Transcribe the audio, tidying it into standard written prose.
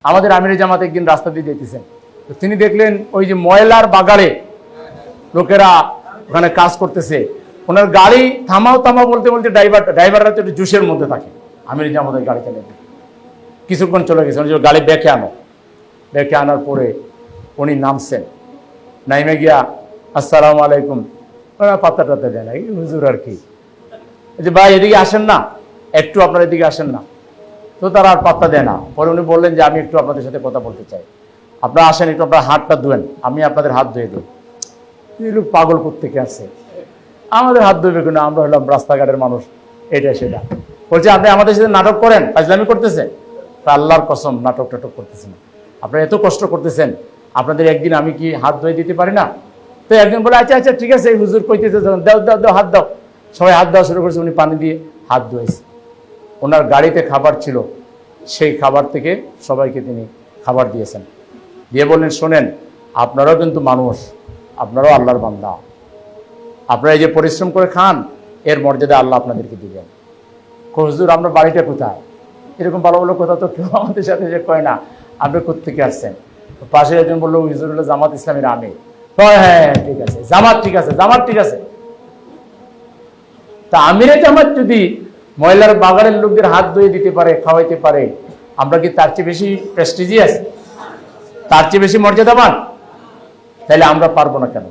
আমাদের আমিরে জামাত একদিন রাস্তা দিয়ে যেতেছেন, তো তিনি দেখলেন ওই যে ময়লার বাগারে লোকেরা ওখানে কাজ করতেছে, ওনার গাড়ি থামাও থামাও বলতে বলতে ড্রাইভাররা তো একটু জুসের মধ্যে থাকে, আমিরে জামাতের গাড়ি চালিয়ে কিছুক্ষণ চলে গেছে, গাড়ি ব্যাকে আনো, ব্যাকে আনার পরে উনি নামছেন, নাইমে গিয়া আসসালামু আলাইকুম, পাত্তা টাত্তা দেয় না, হুজুর আর কি, যে ভাই এদিকে আসেন না, একটু আপনার এদিকে আসেন না, তো তারা আর পাত্তা দেয় না। পরে উনি বললেন যে আমি একটু আপনাদের সাথে কথা বলতে চাই, আপনারা আসেন, একটু আপনার হাতটা ধুয়েন, আমি আপনাদের হাত ধুয়ে দিই। এই লোক পাগল কোত্থেকে আসছে, আমাদের হাত ধুবে কেন, আমরা হলাম রাস্তাঘাটের মানুষ, এটা সেটা। বলছে আপনি আমাদের সাথে নাটক করেন, ফাজলামি করতেছে, আল্লাহর কসম নাটক টাটক করতেছেন, আপনারা এত কষ্ট করতেছেন, আপনাদের একদিন আমি কি হাত ধুয়ে দিতে পারি না? তো একদিন বলে আচ্ছা আচ্ছা ঠিক আছে, এই হুজুর কইতেছে দাও দাও দাও হাত দাও, সবাই হাত দেওয়া শুরু করেছে, উনি পানি দিয়ে হাত ধুয়েছে। ওনার গাড়িতে খাবার ছিল, সেই খাবার থেকে সবাইকে তিনি খাবার দিয়েছেন, দিয়ে বললেন শোনেন, আপনারাও কিন্তু মানুষ, আপনারাও আল্লাহর বান্দা, আপনারা এই যে পরিশ্রম করে খান, এর মর্যাদা আল্লাহ আপনাদেরকে দিবেন। হুজুর আপনার বাড়িটা কোথায়? এরকম ভালো ভালো কথা তো কেউ আমাদের সাথে যে কয় না, আপনি কোত্থেকে আসছেন? পাশে একজন বললো হুজুর হলো জামাত ইসলামের আমি। হ্যাঁ ঠিক আছে, জামাত ঠিক আছে, জামাত ঠিক আছে। তা আমিরে জামাত যদি ময়লার বাগানের লোকদের হাত ধুয়ে দিতে পারে, খাওয়াইতে পারে, আমরা কি তার চেয়ে বেশি প্রেস্টিজিয়াস, তার চেয়ে বেশি মর্যাদাবান? তাহলে আমরা পারবো না কেন?